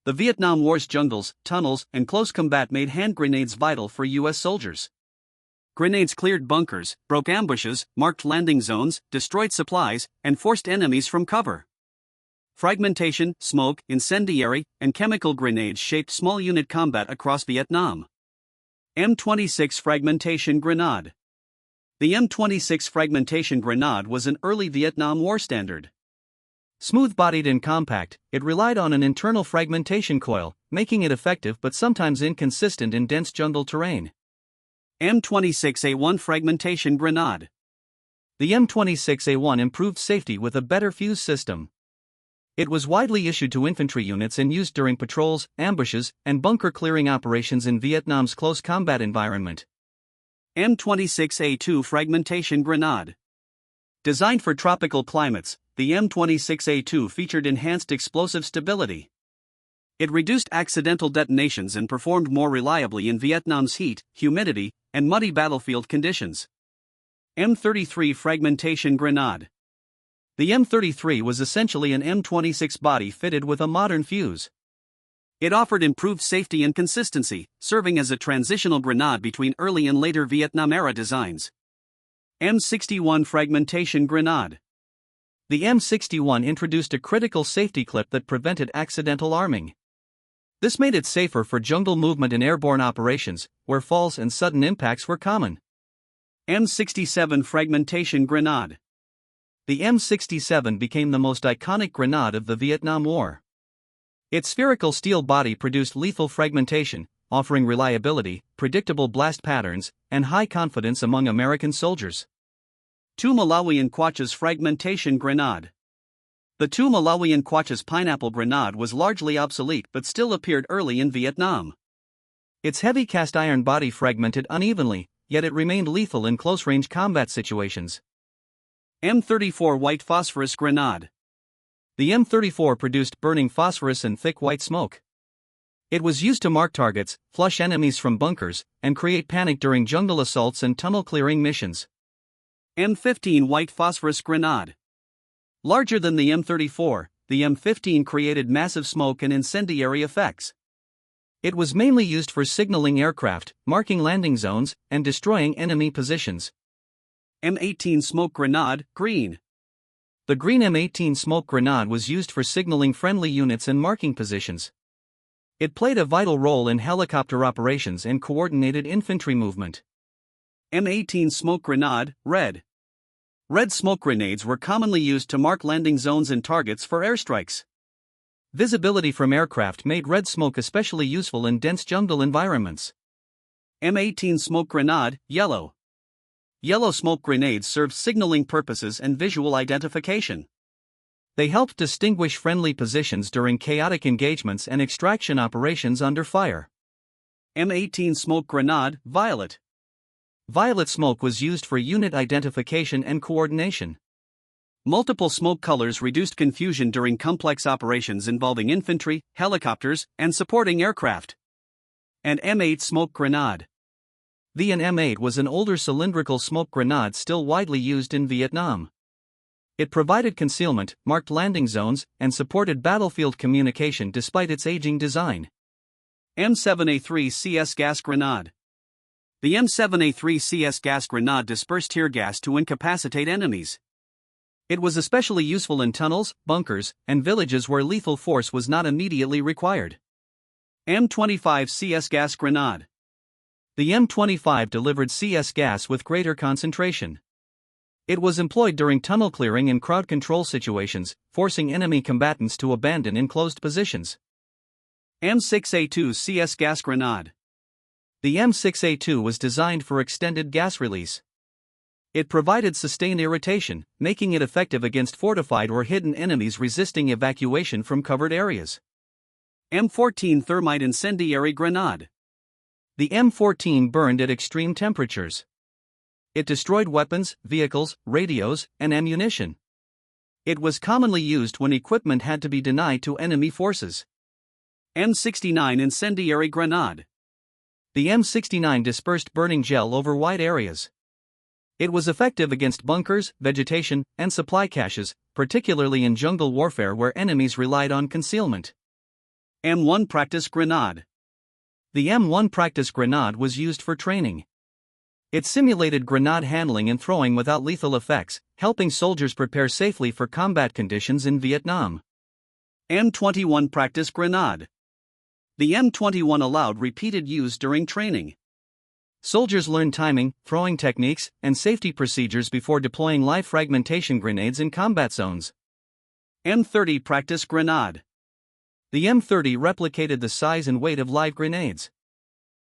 The Vietnam War's jungles, tunnels, and close combat made hand grenades vital for U.S. soldiers. Grenades cleared bunkers, broke ambushes, marked landing zones, destroyed supplies, and forced enemies from cover. Fragmentation, smoke, incendiary, and chemical grenades shaped small unit combat across Vietnam. M26 Fragmentation Grenade. The M26 Fragmentation Grenade was an early Vietnam War standard. Smooth-bodied and compact, it relied on an internal fragmentation coil, making it effective but sometimes inconsistent in dense jungle terrain. M26A1 Fragmentation Grenade. The M26A1 improved safety with a better fuse system. It was widely issued to infantry units and used during patrols, ambushes, and bunker clearing operations in Vietnam's close combat environment. M26A2 Fragmentation Grenade. Designed for tropical climates, the M26A2 featured enhanced explosive stability. It reduced accidental detonations and performed more reliably in Vietnam's heat, humidity, and muddy battlefield conditions. M33 Fragmentation Grenade. The M33 was essentially an M26 body fitted with a modern fuse. It offered improved safety and consistency, serving as a transitional grenade between early and later Vietnam-era designs. M61 Fragmentation Grenade. The M61 introduced a critical safety clip that prevented accidental arming. This made it safer for jungle movement in airborne operations, where falls and sudden impacts were common. M67 Fragmentation Grenade. The M67 became the most iconic grenade of the Vietnam War. Its spherical steel body produced lethal fragmentation, offering reliability, predictable blast patterns, and high confidence among American soldiers. 2 Malawian Quachas Fragmentation Grenade. The 2 Malawian Quachas pineapple grenade was largely obsolete but still appeared early in Vietnam. Its heavy cast iron body fragmented unevenly, yet it remained lethal in close-range combat situations. M34 White Phosphorus Grenade. The M34 produced burning phosphorus and thick white smoke. It was used to mark targets, flush enemies from bunkers, and create panic during jungle assaults and tunnel clearing missions. M15 White Phosphorus Grenade. Larger than the M34, the M15 created massive smoke and incendiary effects. It was mainly used for signaling aircraft, marking landing zones, and destroying enemy positions. M18 Smoke Grenade, Green. The green M18 smoke grenade was used for signaling friendly units and marking positions. It played a vital role in helicopter operations and coordinated infantry movement. M18 Smoke Grenade, Red. Red smoke grenades were commonly used to mark landing zones and targets for airstrikes. Visibility from aircraft made red smoke especially useful in dense jungle environments. M18 Smoke Grenade, Yellow. Yellow smoke grenades served signaling purposes and visual identification. They helped distinguish friendly positions during chaotic engagements and extraction operations under fire. M18 Smoke Grenade, Violet. Violet smoke was used for unit identification and coordination. Multiple smoke colors reduced confusion during complex operations involving infantry, helicopters, and supporting aircraft. And M8 Smoke Grenade. The M8 was an older cylindrical smoke grenade still widely used in Vietnam. It provided concealment, marked landing zones, and supported battlefield communication despite its aging design. M7A3 CS Gas Grenade. The M7A3 CS gas grenade dispersed tear gas to incapacitate enemies. It was especially useful in tunnels, bunkers, and villages where lethal force was not immediately required. M25 CS Gas Grenade. The M25 delivered CS gas with greater concentration. It was employed during tunnel clearing and crowd control situations, forcing enemy combatants to abandon enclosed positions. M6A2 CS Gas Grenade. The M6A2 was designed for extended gas release. It provided sustained irritation, making it effective against fortified or hidden enemies resisting evacuation from covered areas. M14 Thermite Incendiary Grenade. The M14 burned at extreme temperatures. It destroyed weapons, vehicles, radios, and ammunition. It was commonly used when equipment had to be denied to enemy forces. M69 Incendiary Grenade. The M69 dispersed burning gel over wide areas. It was effective against bunkers, vegetation, and supply caches, particularly in jungle warfare where enemies relied on concealment. M1 Practice Grenade. The M1 Practice Grenade was used for training. It simulated grenade handling and throwing without lethal effects, helping soldiers prepare safely for combat conditions in Vietnam. M21 Practice Grenade. The M21 allowed repeated use during training. Soldiers learned timing, throwing techniques, and safety procedures before deploying live fragmentation grenades in combat zones. M30 Practice Grenade. The M30 replicated the size and weight of live grenades.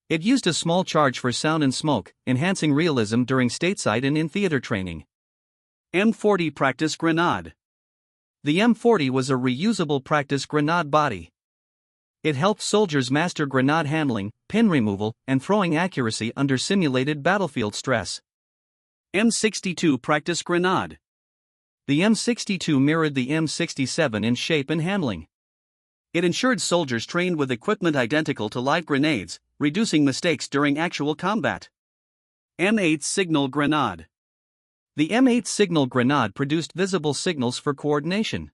It used a small charge for sound and smoke, enhancing realism during stateside and in-theater training. M40 Practice Grenade. The M40 was a reusable practice grenade body. It helped soldiers master grenade handling, pin removal, and throwing accuracy under simulated battlefield stress. M62 Practice Grenade. The M62 mirrored the M67 in shape and handling. It ensured soldiers trained with equipment identical to live grenades, reducing mistakes during actual combat. M8 Signal Grenade. The M8 signal grenade produced visible signals for coordination.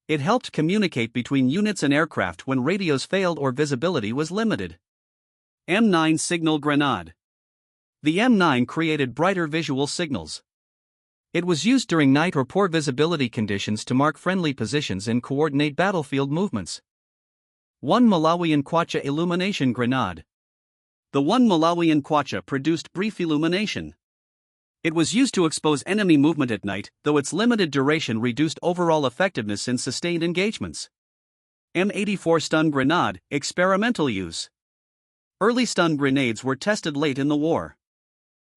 It helped communicate between units and aircraft when radios failed or visibility was limited. M9 Signal Grenade. The M9 created brighter visual signals. It was used during night or poor visibility conditions to mark friendly positions and coordinate battlefield movements. 1 Malawian Kwacha Illumination Grenade. The 1 Malawian Kwacha produced brief illumination. It was used to expose enemy movement at night, though its limited duration reduced overall effectiveness in sustained engagements. M84 Stun Grenade, experimental use. Early stun grenades were tested late in the war.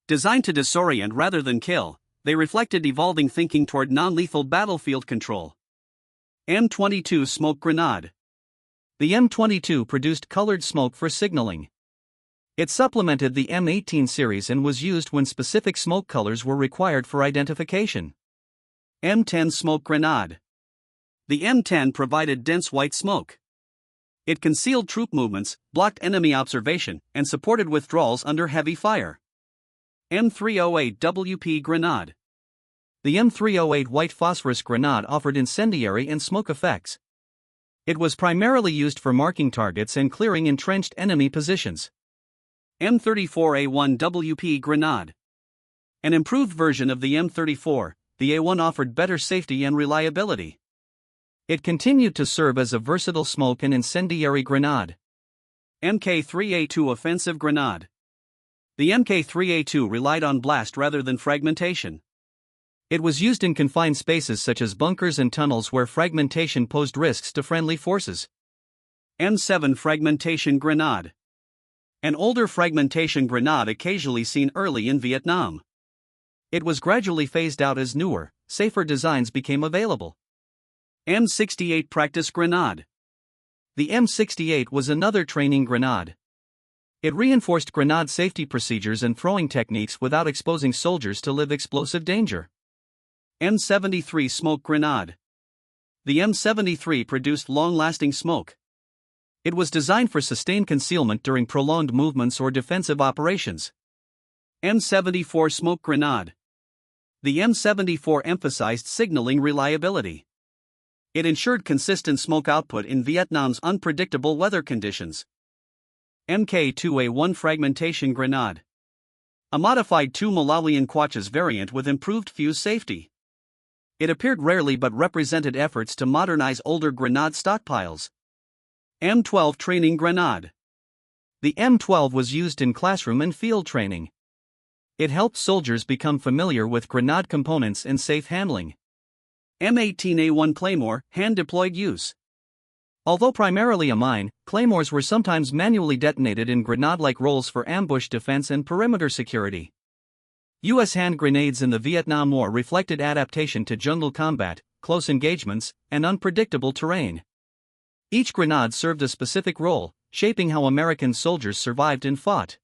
Designed to disorient rather than kill, they reflected evolving thinking toward non-lethal battlefield control. M22 Smoke Grenade. The M22 produced colored smoke for signaling. It supplemented the M18 series and was used when specific smoke colors were required for identification. M10 Smoke Grenade. The M10 provided dense white smoke. It concealed troop movements, blocked enemy observation, and supported withdrawals under heavy fire. M308 WP Grenade. The M308 white phosphorus grenade offered incendiary and smoke effects. It was primarily used for marking targets and clearing entrenched enemy positions. M34A1 WP Grenade. An improved version of the M34, the A1 offered better safety and reliability. It continued to serve as a versatile smoke and incendiary grenade. MK3A2 Offensive Grenade. The MK3A2 relied on blast rather than fragmentation. It was used in confined spaces such as bunkers and tunnels where fragmentation posed risks to friendly forces. M7 Fragmentation Grenade. An older fragmentation grenade occasionally seen early in Vietnam. It was gradually phased out as newer, safer designs became available. M68 Practice Grenade. The M68 was another training grenade. It reinforced grenade safety procedures and throwing techniques without exposing soldiers to live explosive danger. M73 Smoke Grenade. The M73 produced long-lasting smoke. It was designed for sustained concealment during prolonged movements or defensive operations. M74 Smoke Grenade. The M74 emphasized signaling reliability. It ensured consistent smoke output in Vietnam's unpredictable weather conditions. MK2A1 Fragmentation Grenade. A modified 2 Malawian Kwachas variant with improved fuse safety. It appeared rarely but represented efforts to modernize older grenade stockpiles. M12 Training Grenade. The M12 was used in classroom and field training. It helped soldiers become familiar with grenade components and safe handling. M18A1 Claymore, hand-deployed use. Although primarily a mine, claymores were sometimes manually detonated in grenade-like roles for ambush defense and perimeter security. U.S. hand grenades in the Vietnam War reflected adaptation to jungle combat, close engagements, and unpredictable terrain. Each grenade served a specific role, shaping how American soldiers survived and fought.